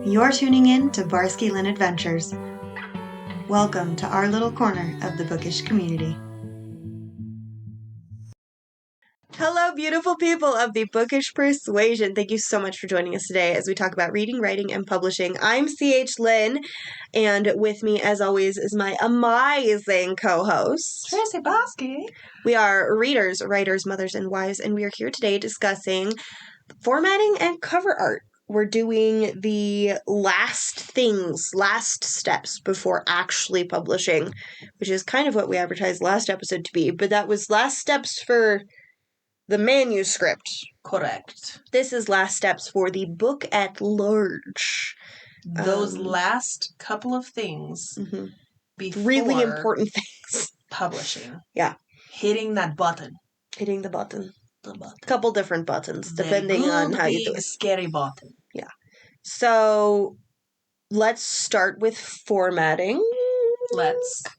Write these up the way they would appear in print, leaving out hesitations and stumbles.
You're tuning in to Barski-Lyn Adventures. Welcome to our little corner of the bookish community. Hello, beautiful people of the bookish persuasion. Thank you so much for joining us today as we talk about reading, writing, and publishing. I'm C.H. Lynn, and with me, as always, is my amazing co-host, Tracy Barski. We are readers, writers, mothers, and wives, and we are here today discussing formatting and cover art. We're doing the last steps before actually publishing, which is kind of what we advertised last episode to be, but that was last steps for the manuscript. Correct. This is last steps for the book at large. Those last couple of things before really important things. Publishing. Yeah. Hitting that button. Hitting the button. The button. Couple different buttons, depending on how you do it. Scary button. Yeah. So let's start with formatting.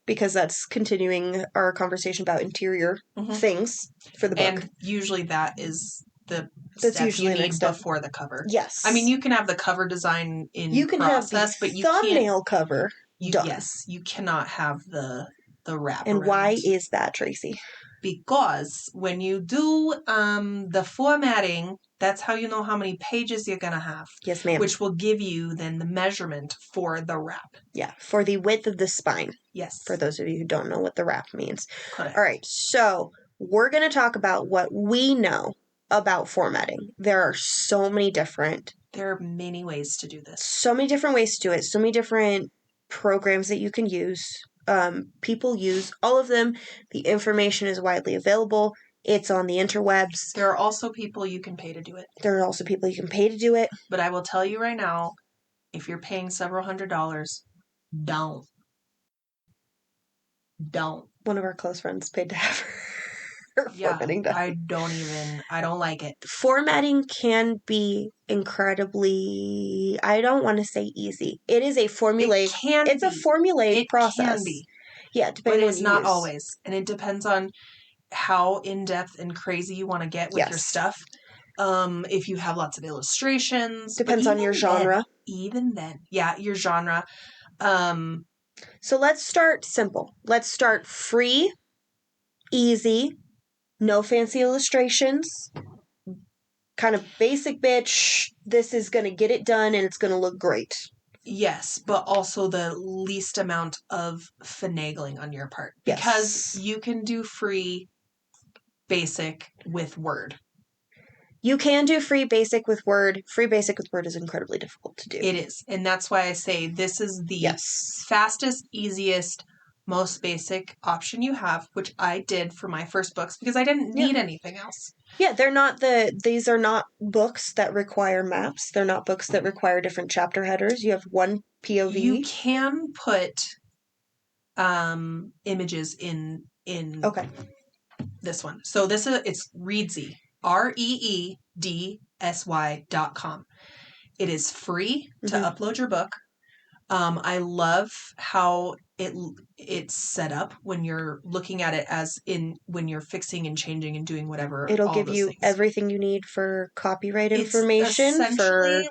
Because that's continuing our conversation about interior things for the book. And usually that is the step you need before the cover. Yes. I mean, you can have the cover design in you can process, have the but you thumbnail cover done. Yes, you cannot have the wrap. And why is that, Tracy? Because when you do the formatting, that's how you know how many pages you're going to have. Yes, ma'am. Which will give you then the measurement for the wrap. Yeah, for the width of the spine. Yes. For those of you who don't know what the wrap means. Correct. All right, so we're going to talk about what we know about formatting. There are so many different... There are many ways to do this. So many different ways to do it. So many different programs that you can use. People use all of them. The information is widely available. It's on the interwebs. There are also people you can pay to do it. But I will tell you right now, if you're paying several $100s, don't. One of our close friends paid to have her formatting done. I don't like it. Formatting can be incredibly, I don't want to say easy. It is a formulaic. It's a formulaic process. It can be. Yeah, depending on what you use. But it's not always. And it depends on how in-depth and crazy you want to get with your stuff. If you have lots of illustrations. Depends on your genre. Even then. Yeah, your genre. So let's start simple. Let's start free, easy, no fancy illustrations. Kind of basic bitch, this is going to get it done and it's going to look great. Yes, but also the least amount of finagling on your part. Because you can do free basic with Word. You can do free basic with Word. Free basic with Word is incredibly difficult to do. It is. And that's why I say this is the fastest, easiest, most basic option you have, which I did for my first books because I didn't need anything else. Yeah, these are not books that require maps. They're not books that require different chapter headers. You have one POV. You can put images in this one. So it's Reedsy, REEDSY.com. It is free to upload your book. I love how it's set up when you're looking at it when you're fixing and changing and doing whatever. It'll give you everything you need for copyright information. Essentially,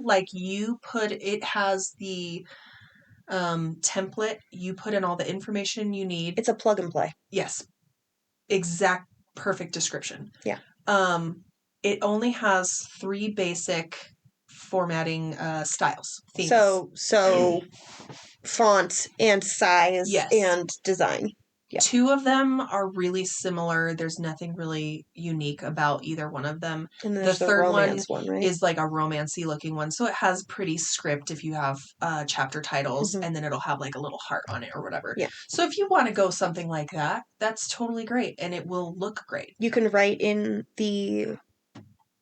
it has the template. You put in all the information you need. It's a plug and play. Yes. Exact perfect description. Yeah. It only has 3 basic formatting styles. Themes. So font and size and design. Yeah. 2 of them are really similar. There's nothing really unique about either one of them. And the third one right? is like a romancy looking one. So it has pretty script if you have chapter titles, and then it'll have like a little heart on it or whatever. Yeah. So if you want to go something like that, that's totally great. And it will look great. You can write in the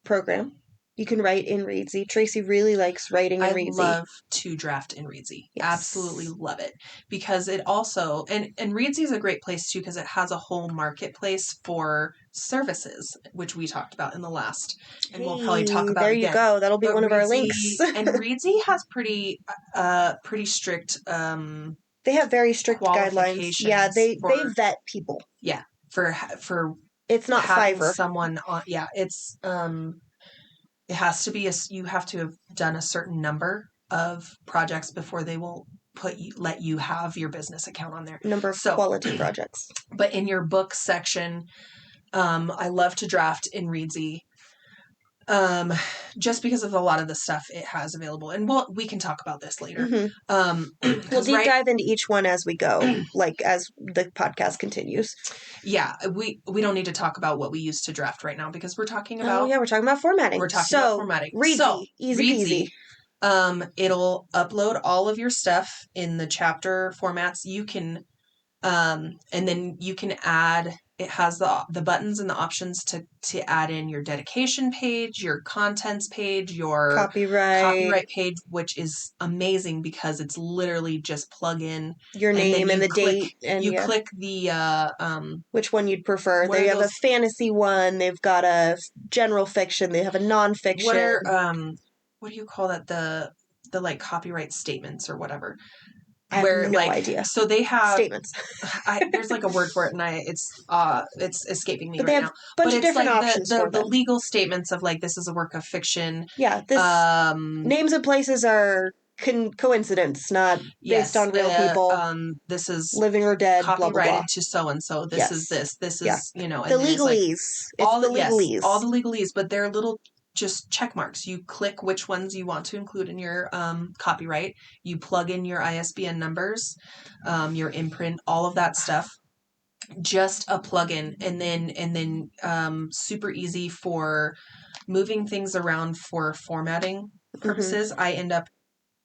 program. You can write in Reedsy. Tracy really likes writing in Reedsy. I love to draft in Reedsy. Yes. Absolutely love it. Because it also, and Reedsy is a great place too, because it has a whole marketplace for services, which we talked about in the last. And we'll probably talk about there again. You go. That'll be one of our links. And Reedsy has pretty strict they have very strict guidelines. Yeah, they vet people. Yeah. For it's not Fiverr. Someone on, it's it has to be you have to have done a certain number of projects before they will let you have your business account on there. Number of quality projects. But in your book section, I love to draft in Readsy. Just because of a lot of the stuff it has available. And we can talk about this later. Mm-hmm. We'll deep dive into each one as we go, like as the podcast continues. Yeah, we don't need to talk about what we use to draft right now because we're talking about... Oh, yeah, we're talking about formatting. We're talking about formatting. Readsy, easy peasy. It'll upload all of your stuff in the chapter formats. You can, and then you can add... It has the buttons and the options to add in your dedication page, your contents page, your copyright page, which is amazing because it's literally just plug in your name and the date, and you click the which one you'd prefer. They have a fantasy one. They've got a general fiction. They have a nonfiction. What do you call that? The like copyright statements or whatever. I have no idea. So they have statements. There's like a word for it, and it's escaping me right now. But it's different like options the legal statements of like, this is a work of fiction. Yeah, this names of places are coincidence, not based on real people. This is living or dead. Copyrighted blah, blah, blah. to so and so. This is this. This is the legalese. All the legalese. All the legalese, but they're little just check marks. You click which ones you want to include in your copyright. You plug in your ISBN numbers, your imprint, all of that stuff. Just a plugin, and then super easy for moving things around for formatting purposes. I end up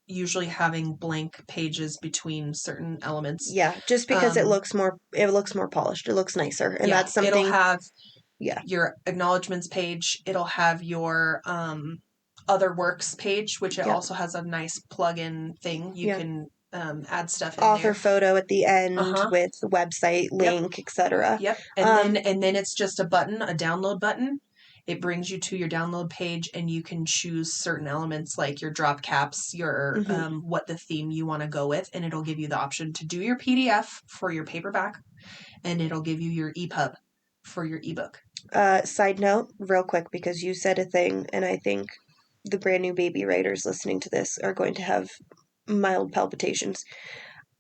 usually having blank pages between certain elements. Yeah, just because it looks more polished. It looks nicer, and that's something. It'll have your acknowledgements page. It'll have your other works page, which it also has a nice plug-in thing. You can add stuff in author there. Photo at the end with the website link, etc. Yep. And then it's just a button, a download button. It brings you to your download page, and you can choose certain elements like your drop caps, your what the theme you want to go with, and it'll give you the option to do your PDF for your paperback, and it'll give you your EPUB for your ebook. Side note, real quick, because you said a thing, and I think the brand new baby writers listening to this are going to have mild palpitations.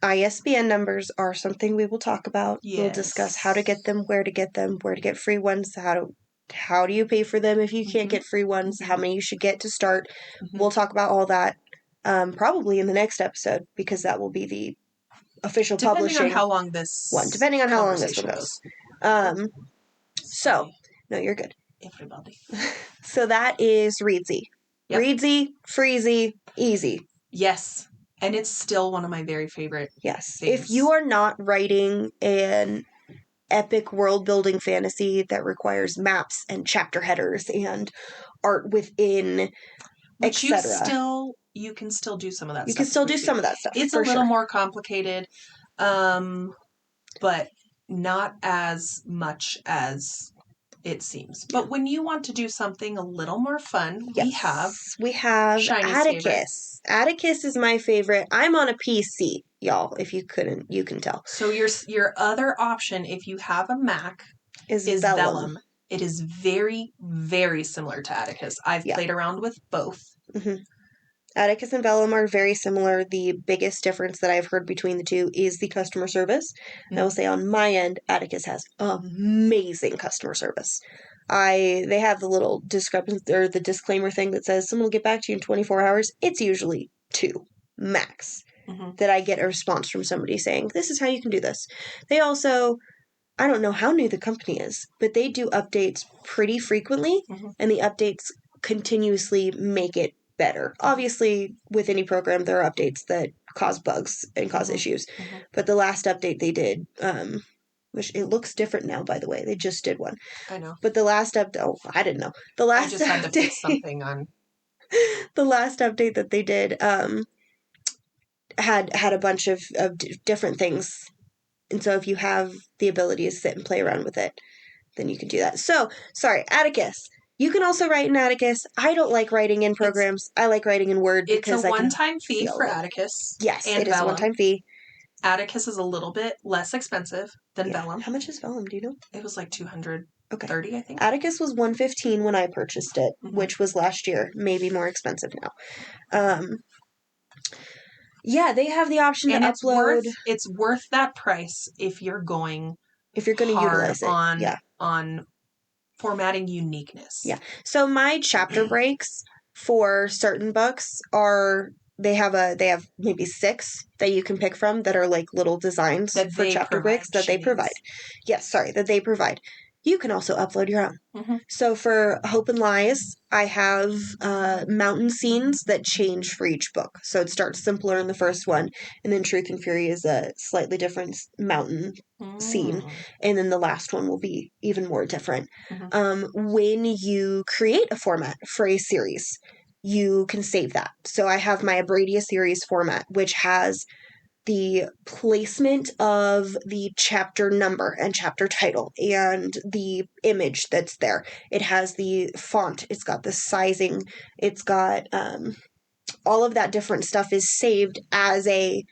ISBN numbers are something we will talk about. Yes. We'll discuss how to get them, where to get free ones, how do you pay for them if you can't get free ones, how many you should get to start. We'll talk about all that probably in the next episode, because that will be the official publishing. Depending on how long this one goes. So, no, you're good. Everybody. So that is Readsy. Yep. Readsy, freezy, easy. Yes. And it's still one of my very favorite things. If you are not writing an epic world-building fantasy that requires maps and chapter headers and art within, etc. You can still do some of that stuff. You can still do some of that stuff. It's a little more complicated, but not as much as it seems. But when you want to do something a little more fun, we have Shiny's Atticus. Favorite. Atticus is my favorite. I'm on a PC, y'all. If you couldn't, you can tell. So your other option, if you have a Mac, is Vellum. It is very, very similar to Atticus. I've played around with both. Atticus and Vellum are very similar. The biggest difference that I've heard between the two is the customer service. I will say on my end, Atticus has amazing customer service. They have the little discrepancy or the disclaimer thing that says someone will get back to you in 24 hours. It's usually 2 max that I get a response from somebody saying, this is how you can do this. They also, I don't know how new the company is, but they do updates pretty frequently, and the updates continuously make it better. Obviously, with any program, there are updates that cause bugs and cause issues. But the last update they did, which it looks different now, by the way. They just did one. I know. But the last update, I didn't know. I just had to fix something on. The last update that they did had a bunch of different things. And so if you have the ability to sit and play around with it, then you can do that. So, sorry, Atticus. You can also write in Atticus. I don't like writing in programs. I like writing in Word because it's a one-time fee for Atticus. Yes, it is a one-time fee. Atticus is a little bit less expensive than Vellum. How much is Vellum? Do you know? It was like $230, I think. Atticus was $115 when I purchased it, which was last year. Maybe more expensive now. Yeah, they have the option And to upload it's worth that price if you're going to hard utilize it. on formatting uniqueness. Yeah. So my chapter breaks for certain books they have maybe 6 that you can pick from that are like little designs That for they chapter provide, breaks that they provide. Yes, sorry, that they provide. You can also upload your own. Mm-hmm. So for Hope and Lies, I have mountain scenes that change for each book. So it starts simpler in the first one, and then Truth and Fury is a slightly different mountain scene, and then the last one will be even more different. Mm-hmm. When you create a format for a series, you can save that. So I have my Abradia series format, which has the placement of the chapter number and chapter title and the image that's there. It has the font, it's got the sizing, it's got all of that different stuff is saved as a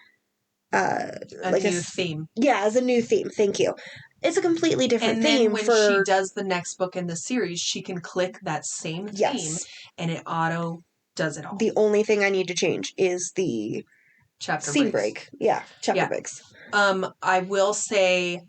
new theme. Yeah, as a new theme. Thank you. It's a completely different and theme then when she does the next book in the series, she can click that same theme and it auto does it all. The only thing I need to change is the chapter scene breaks. break. Yeah, chapter breaks. I will say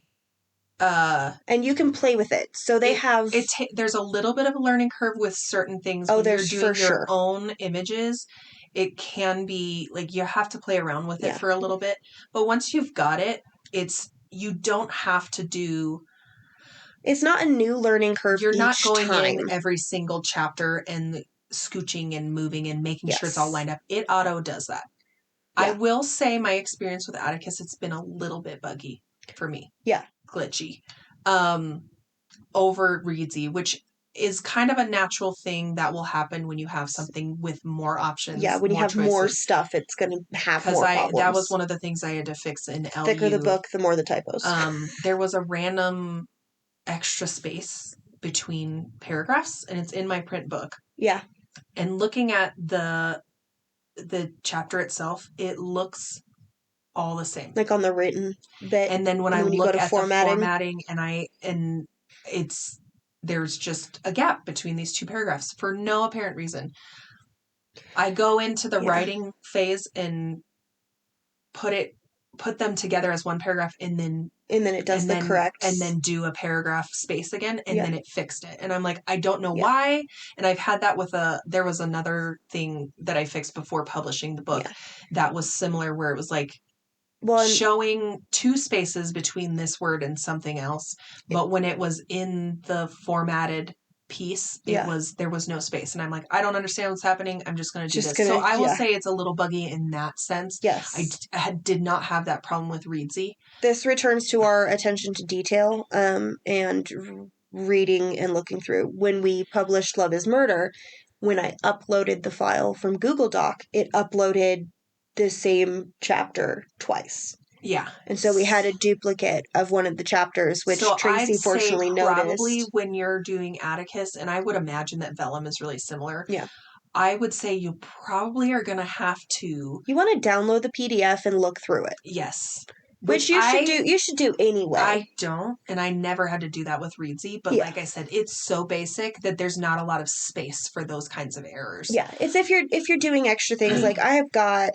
and you can play with it. So they have there's a little bit of a learning curve with certain things when you're doing your own images. It can be like you have to play around with it for a little bit, but once you've got it, you don't have to do. It's not a new learning curve. You're not going in every single chapter and scooching and moving and making sure it's all lined up. It auto does that. Yeah. I will say my experience with Atticus, it's been a little bit buggy for me. Yeah. Glitchy. Over Reedsy, which is kind of a natural thing that will happen when you have something with more options. Yeah, when you have more stuff, it's going to have more problems. That was one of the things I had to fix in LU. Thicker the book, the more the typos. There was a random extra space between paragraphs, and it's in my print book. Yeah. And looking at the chapter itself, it looks all the same. Like on the written bit. And then when I look at the formatting and there's just a gap between these two paragraphs for no apparent reason. I go into the writing phase and put them together as one paragraph and then it does the correct and then do a paragraph space again and then it fixed it. And I'm like, I don't know why. And I've had that with there was another thing that I fixed before publishing the book that was similar where it was like showing 2 spaces between this word and something else. But when it was in the formatted piece, there was no space. And I'm like, I don't understand what's happening. I'm just going to do this. So I will say it's a little buggy in that sense. Yes. I did not have that problem with Reedsy. This returns to our attention to detail and reading and looking through. When we published Love is Murder, when I uploaded the file from Google Doc, it uploaded the same chapter twice. Yeah. And so we had a duplicate of one of the chapters, which Tracy fortunately noticed. Probably when you're doing Atticus, and I would imagine that Vellum is really similar. Yeah. I would say you probably are going to have to. You want to download the PDF and look through it. Yes. Which you should do anyway. I don't, and I never had to do that with Reedsy, but like I said, it's so basic that there's not a lot of space for those kinds of errors. Yeah, it's if you're doing extra things. Like I have got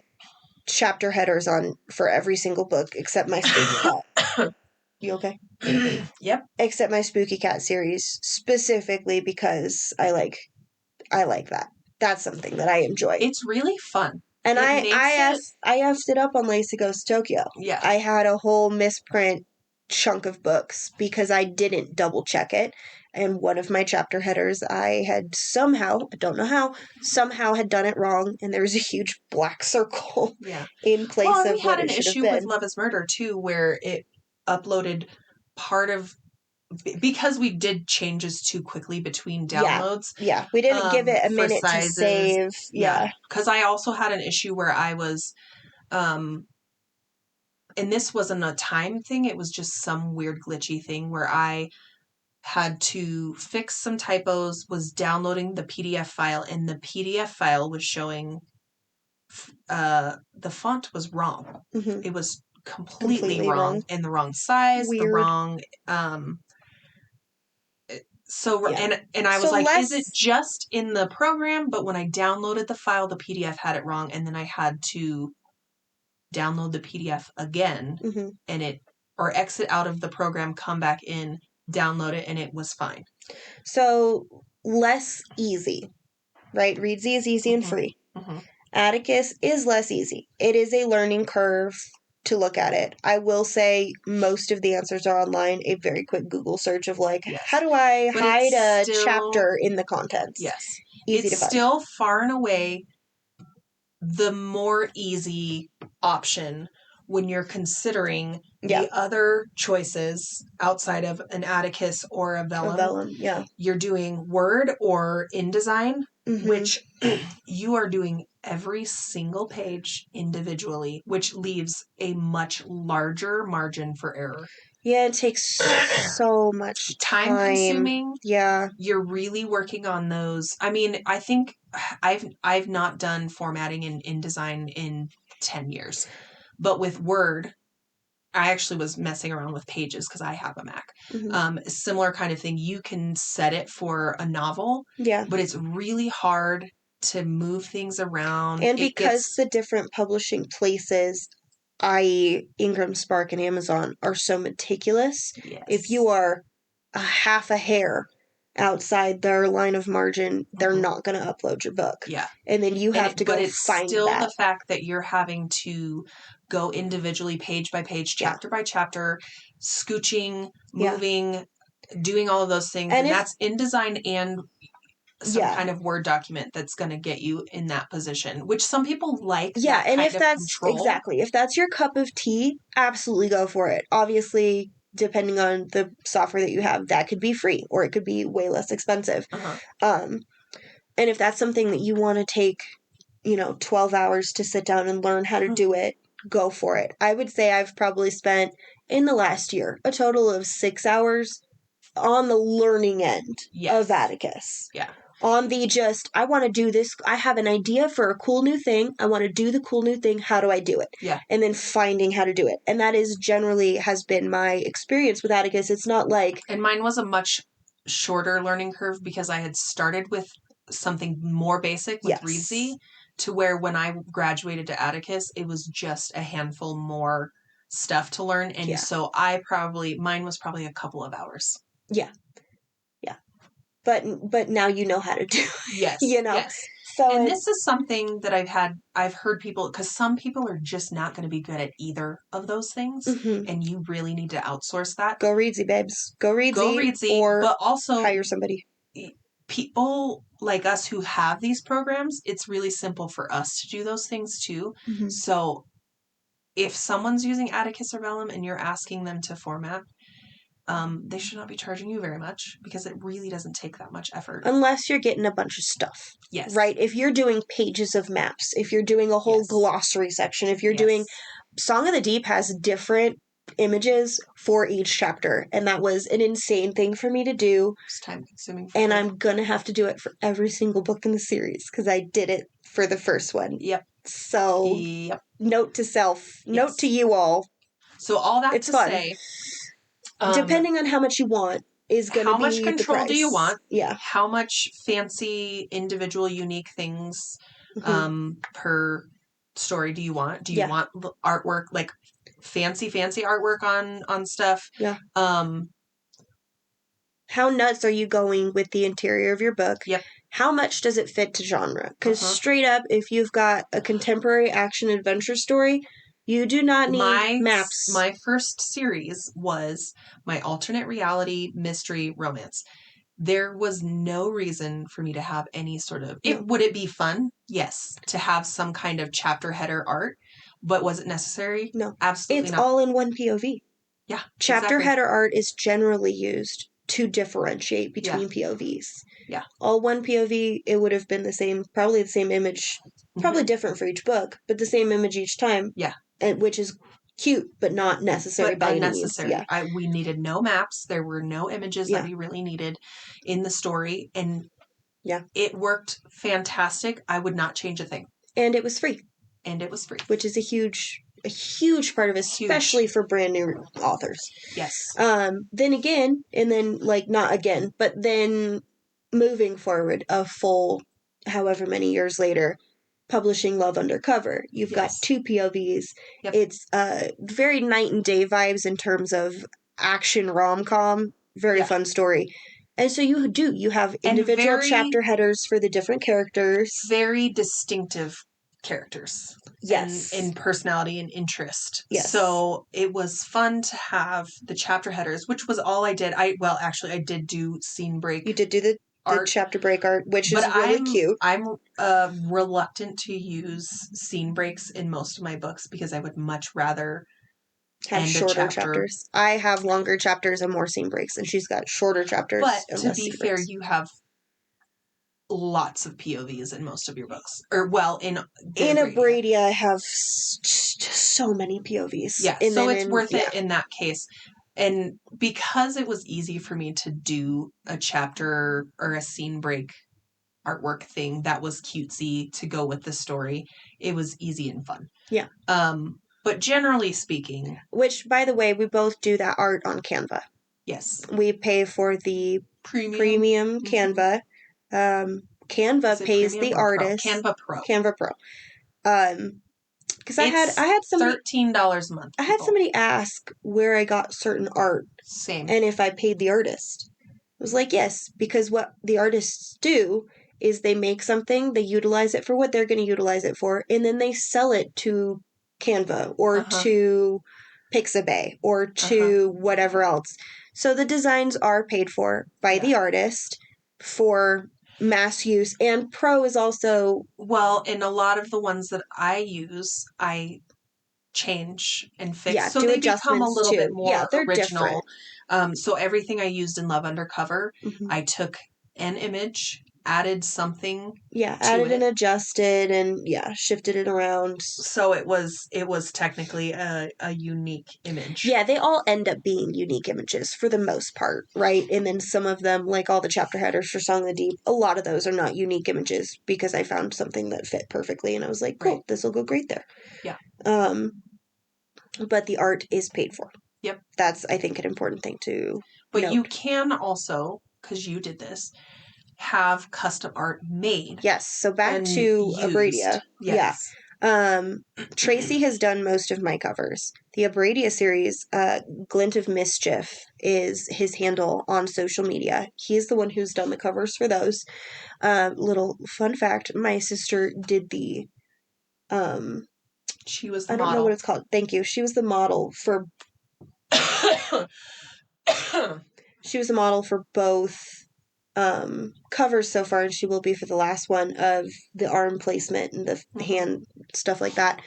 chapter headers on for every single book except my Spooky Cat. You okay? Yep. Except my Spooky Cat series, specifically because I like that. That's something that I enjoy. It's really fun. And I effed it up on Lacey Goes to Tokyo. Yeah. I had a whole misprint chunk of books because I didn't double check it. And one of my chapter headers, I had somehow, I don't know how, had done it wrong. And there was a huge black circle in place of what it should have been. Well, we had an issue with Love is Murder, too, where it uploaded part of, because we did changes too quickly between downloads. Yeah. We didn't give it a minute to save. Yeah. Because I also had an issue where I was, and this wasn't a time thing, it was just some weird glitchy thing where I had to fix some typos, was downloading the PDF file, and the PDF file was showing the font was wrong. Mm-hmm. It was completely wrong and the wrong size, the wrong and I was is it just in the program? But when I downloaded the file, the PDF had it wrong, and then I had to download the PDF again and or exit out of the program, come back in, download it, and it was fine. So less easy, right? Readsy is easy and free. Atticus is less easy. It is a learning curve to look at it. I will say most of the answers are online. A very quick Google search of how do I hide a chapter in the contents? Yes. Easy to find. It's still far and away the more easy option when you're considering the other choices outside of an Atticus or a Vellum. You're doing Word or InDesign, which you are doing every single page individually, which leaves a much larger margin for error. Yeah, it takes so much time consuming. Yeah. You're really working on those. I mean, I think I've not done formatting in InDesign in 10 years. But with Word, I actually was messing around with Pages because I have a Mac. Similar kind of thing. You can set it for a novel, but it's really hard to move things around. And because the different publishing places, i.e. Ingram, Spark, and Amazon, are so meticulous, if you are a half a hair outside their line of margin, they're not going to upload your book. Yeah. And then you have to go find that. But it's still the fact that you're having to go individually, page by page, chapter by chapter, scooching, moving, doing all of those things. And that's InDesign and some kind of Word document that's going to get you in that position, which some people like that and kind if of that's control. Exactly. If that's your cup of tea, absolutely go for it. Obviously, depending on the software that you have, that could be free or it could be way less expensive. And if that's something that you want to take, 12 hours to sit down and learn how to do it, go for it. I would say I've probably spent in the last year a total of 6 hours on the learning end of Atticus. Yeah. On the I want to do this. I have an idea for a cool new thing. I want to do the cool new thing. How do I do it? Yeah. And then finding how to do it. And that is generally has been my experience with Atticus. It's not like... And mine was a much shorter learning curve because I had started with something more basic with Readsy to where when I graduated to Atticus, it was just a handful more stuff to learn. And so mine was probably a couple of hours. Yeah. Yeah. But now you know how to do it. Yes. Yes. So and this is something that I've heard people, because some people are just not going to be good at either of those things. And you really need to outsource that. Go Readsy, babes. Go Readsy. Or but also hire somebody. People like us who have these programs, it's really simple for us to do those things too. So if someone's using Atticus or Vellum and you're asking them to format, they should not be charging you very much because it really doesn't take that much effort. Unless you're getting a bunch of stuff. Yes. Right? If you're doing pages of maps, if you're doing a whole glossary section, if you're doing... Song of the Deep has different images for each chapter, and that was an insane thing for me to do. It's time consuming. And I'm going to have to do it for every single book in the series because I did it for the first one. Yep. So, note to self, note to you all. So all that it's to fun. say... depending on how much you want is going to be how much control do you want? Yeah. How much fancy, individual, unique things per story do you want? Do you want artwork, like fancy artwork on stuff? Yeah. How nuts are you going with the interior of your book? Yep. How much does it fit to genre? Because straight up, if you've got a contemporary action adventure story, you do not need maps. My first series was my alternate reality mystery romance. There was no reason for me to have any sort of... Would it be fun? Yes. To have some kind of chapter header art. But was it necessary? No. Absolutely not. It's all in one POV. Yeah. Chapter header art is generally used to differentiate between POVs. Yeah. All one POV, it would have been the same, probably the same image, probably different for each book, but the same image each time. Yeah. Which is cute, but not necessary by any means. Yeah. We needed no maps. There were no images that we really needed in the story. And it worked fantastic. I would not change a thing. And it was free. Which is a huge part of it, especially for brand new authors. Yes. Then again, and then not again, but then moving forward a full however many years later, publishing Love Undercover. You've got Yes. 2 POVs. Yep. It's very night and day vibes in terms of action rom-com. Very Yeah. fun story. And so you have individual chapter headers for the different characters. Very distinctive characters. Yes. And personality and interest. Yes. So it was fun to have the chapter headers, which was all I did. I did do scene break. You did do the chapter break art, which is really cute. I'm reluctant to use scene breaks in most of my books because I would much rather have shorter chapters. I have longer chapters and more scene breaks, and she's got shorter chapters. But and to less be scene fair, breaks. you have lots of POVs in most of your books. In Abradia, I have so many POVs. Yeah, so it's worth it in that case. And because it was easy for me to do a chapter or a scene break artwork thing that was cutesy to go with the story, it was easy and fun. Yeah. But generally speaking... Which, by the way, we both do that art on Canva. Yes. We pay for the premium Canva. Canva pays the artist. Canva Pro. Canva Pro. Because I had somebody $13 a month. I had somebody ask where I got certain art. Same. And if I paid the artist. I was like, yes, because what the artists do is they make something, they utilize it for what they're going to utilize it for, and then they sell it to Canva or to Pixabay or to whatever else. So the designs are paid for by the artist for mass use, and Pro is also... Well, in a lot of the ones that I use, I change and fix. So they become a little bit more original. So everything I used in Love Undercover, I took an image, added something added and adjusted and shifted it around. So it was technically a unique image. Yeah, they all end up being unique images for the most part, right? And then some of them, like all the chapter headers for Song of the Deep, a lot of those are not unique images because I found something that fit perfectly and I was like, cool, this will go great there. Yeah. But the art is paid for. Yep. That's, I think, an important thing to note. You can also, because you did this, have custom art made. Yes. So back to Abradia. Yes. Yeah. Tracy has done most of my covers. The Abradia series, Glint of Mischief, is his handle on social media. He's the one who's done the covers for those. Little fun fact, my sister did the... she was the model. I don't know what it's called. Thank you. She was the model for... she was the model for both covers so far, and she will be for the last one of the arm placement and the hand stuff like that.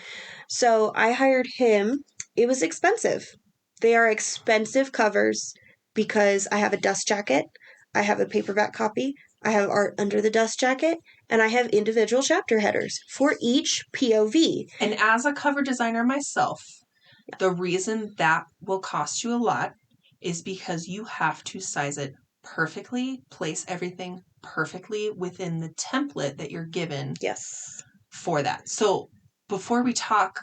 So I hired him. It was expensive. They are expensive covers because I have a dust jacket, I have a paperback copy, I have art under the dust jacket, and I have individual chapter headers for each POV. And as a cover designer myself, the reason that will cost you a lot is because you have to size it perfectly, place everything perfectly within the template that you're given. Yes. For that. So before we talk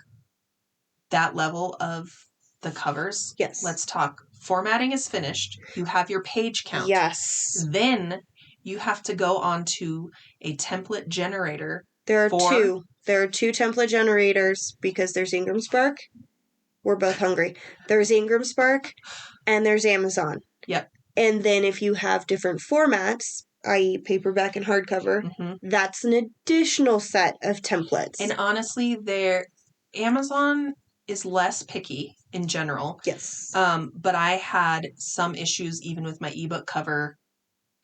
that level of the covers, yes, let's talk formatting is finished. You have your page count. Yes. Then you have to go on to a template generator. There are two. There are 2 template generators because there's Ingram Spark. We're both hungry. There's Ingram Spark and there's Amazon. Yep. And then if you have different formats, i.e. paperback and hardcover, that's an additional set of templates. And honestly, Amazon is less picky in general. Yes. But I had some issues even with my ebook cover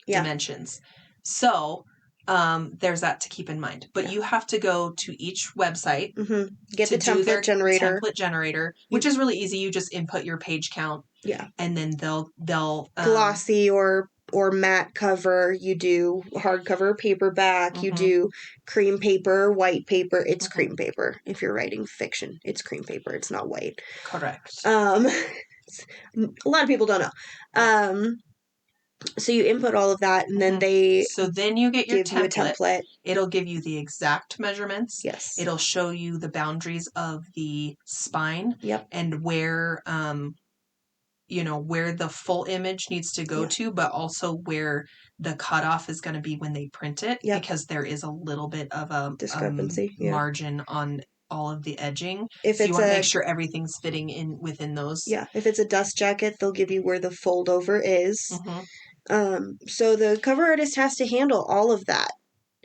dimensions. So there's that to keep in mind. But you have to go to each website, get the template generator, which is really easy. You just input your page count. Yeah. And then they'll glossy or matte cover. You do hardcover, paperback. You do cream paper, white paper. It's cream paper. If you're writing fiction, it's cream paper. It's not white. Correct. A lot of people don't know. So you input all of that, and then then you get your template. It'll give you the exact measurements. Yes. It'll show you the boundaries of the spine. Yep. And where where the full image needs to go to, but also where the cutoff is going to be when they print it, because there is a little bit of a discrepancy margin on all of the edging. If so it's you want to make sure everything's fitting in within those. Yeah, if it's a dust jacket, they'll give you where the fold over is. So the cover artist has to handle all of that.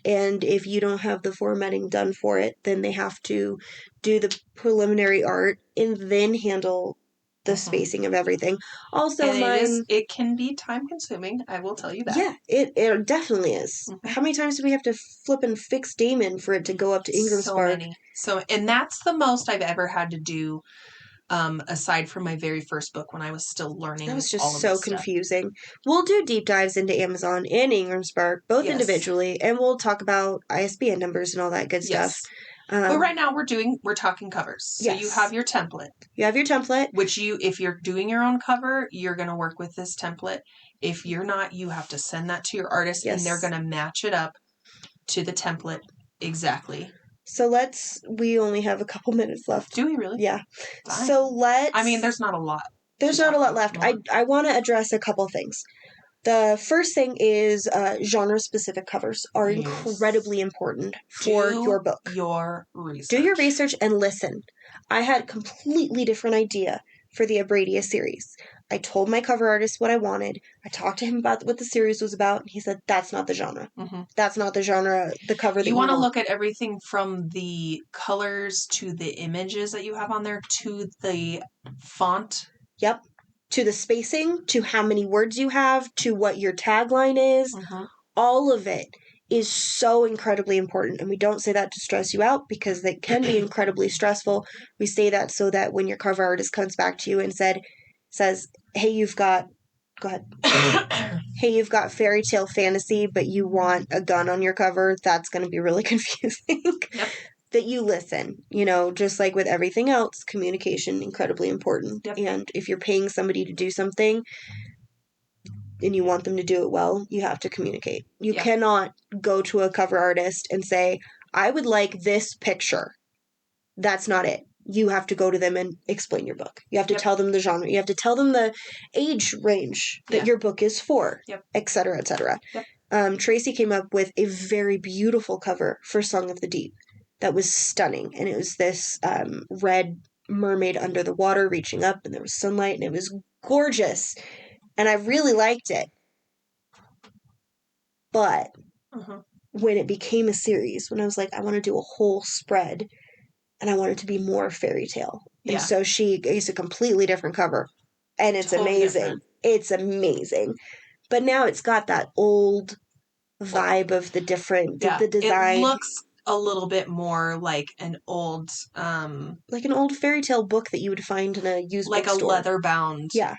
And if you don't have the formatting done for it, then they have to do the preliminary art and then handle the spacing of everything. Also, and it can be time consuming, I will tell you that. Yeah, it definitely is. How many times do we have to flip and fix Damon for it to go up to Ingram Spark? So, and that's the most I've ever had to do, aside from my very first book when I was still learning. That was just so confusing. We'll do deep dives into Amazon and Ingram Spark, both individually, and we'll talk about ISBN numbers and all that good stuff. But right now we're talking covers. So you have your template. You have your template. Which if you're doing your own cover, you're going to work with this template. If you're not, you have to send that to your artist and they're going to match it up to the template exactly. So we only have a couple minutes left. Do we really? Yeah. Fine. So there's not a lot. There's not a lot left. I want to address a couple things. The first thing is genre-specific covers are incredibly important for your book. Do your research. Do your research and listen. I had a completely different idea for the Abradia series. I told my cover artist what I wanted. I talked to him about what the series was about, and he said, that's not the genre. That's not the genre, the cover that you want. You want to look at everything from the colors to the images that you have on there to the font. Yep. To the spacing, to how many words you have, to what your tagline is. All of it is so incredibly important. And we don't say that to stress you out because it can be incredibly stressful. We say that so that when your cover artist comes back to you and says, hey, go ahead. Hey, you've got fairy tale fantasy, but you want a gun on your cover, that's going to be really confusing. That you listen, just like with everything else, communication, incredibly important. And if you're paying somebody to do something and you want them to do it well, you have to communicate. You cannot go to a cover artist and say, I would like this picture. That's not it. You have to go to them and explain your book. You have to tell them the genre. You have to tell them the age range that your book is for, et cetera, et cetera. Tracy came up with a very beautiful cover for Song of the Deep. That was stunning. And it was this red mermaid under the water reaching up, and there was sunlight, and it was gorgeous. And I really liked it. But when it became a series, when I was like, I want to do a whole spread, and I want it to be more fairy tale. And so it's a completely different cover. And it's amazing. Different. It's amazing. But now it's got that old vibe of the different, the design. It looks a little bit more like an old fairy tale book that you would find in a used bookstore. Like a leather bound. Yeah.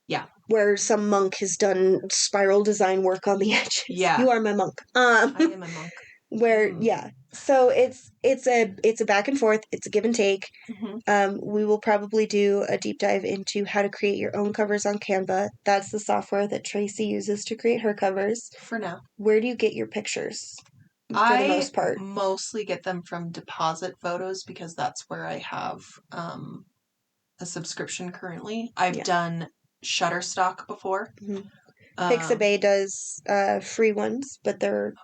Yeah. Where some monk has done spiral design work on the edges. Yeah. You are my monk. I am a monk. So it's a back and forth. It's a give and take. We will probably do a deep dive into how to create your own covers on Canva. That's the software that Tracy uses to create her covers. For now. Where do you get your pictures? For the most part, I mostly get them from Deposit Photos because that's where I have a subscription currently. I've done Shutterstock before. Pixabay does free ones, but their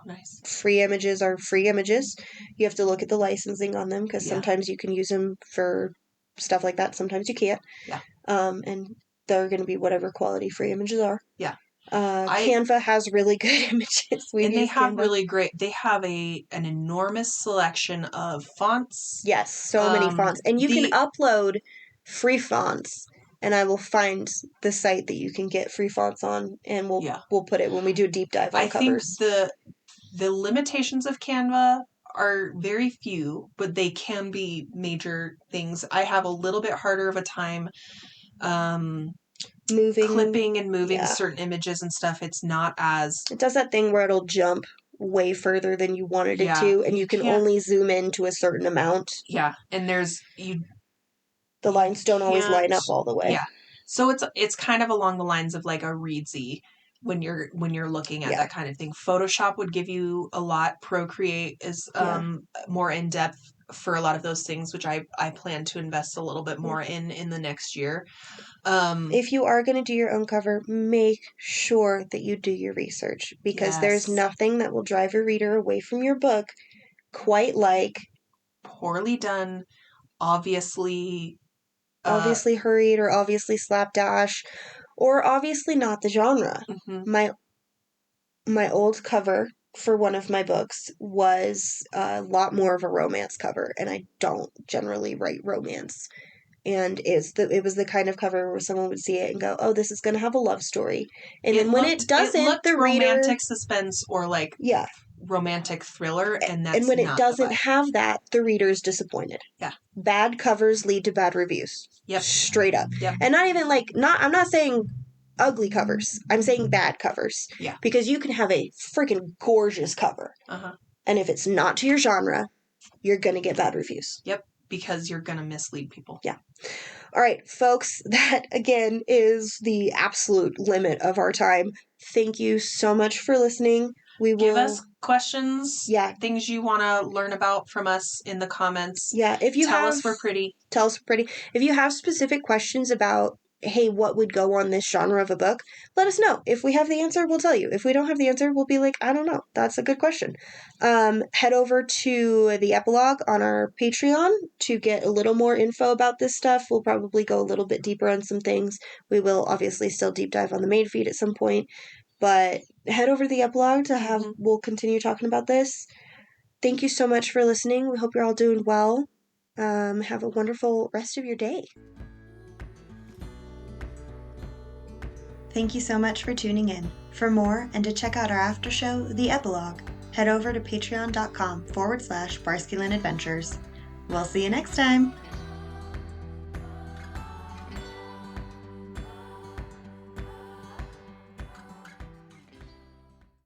free images are free images. You have to look at the licensing on them because sometimes you can use them for stuff like that. Sometimes you can't. Yeah. And they're going to be whatever quality free images are. Yeah. Canva has really good images. They have really great. They have an enormous selection of fonts. Yes, so many fonts, and you can upload free fonts. And I will find the site that you can get free fonts on, and we'll put it when we do a deep dive on covers. I think the limitations of Canva are very few, but they can be major things. I have a little bit harder of a time clipping and moving certain images and stuff. It's not as... It does that thing where it'll jump way further than you wanted it to, and you can only zoom in to a certain amount. Yeah, and the lines don't always line up all the way. Yeah. So it's kind of along the lines of like a Readsy when you're looking at that kind of thing. Photoshop would give you a lot. Procreate is more in depth. for a lot of those things, which I plan to invest a little bit more in the next year. If you are going to do your own cover, make sure that you do your research, because there's nothing that will drive a reader away from your book quite like poorly done, obviously hurried, or obviously slapdash, or obviously not the genre. Mm-hmm. My old cover for one of my books was a lot more of a romance cover, and I don't generally write romance. And it was the kind of cover where someone would see it and go, "Oh, this is going to have a love story." And then when it doesn't, the reader, romantic suspense or like romantic thriller, and that's and when it not doesn't have that, the reader is disappointed. Yeah. Bad covers lead to bad reviews. Yep. Straight up. Yep. And not even like I'm not saying ugly covers. I'm saying bad covers. Yeah. Because you can have a freaking gorgeous cover. And if it's not to your genre, you're going to get bad reviews. Yep. Because you're going to mislead people. Yeah. All right, folks, that again is the absolute limit of our time. Thank you so much for listening. We will give us questions, things you want to learn about from us in the comments. Yeah, if you tell us we're pretty. Tell us we're pretty. If you have specific questions about, hey, what would go on this genre of a book, let us know. If we have the answer, we'll tell you. If we don't have the answer, we'll be like, I don't know. That's a good question. Head over to the Epilogue on our Patreon to get a little more info about this stuff. We'll probably go a little bit deeper on some things. We will obviously still deep dive on the main feed at some point. But head over to the Epilogue to have, we'll continue talking about this. Thank you so much for listening. We hope you're all doing well. Have a wonderful rest of your day. Thank you so much for tuning in. For more and to check out our after show, The Epilogue, head over to patreon.com/Barski-Lyn Adventures. We'll see you next time.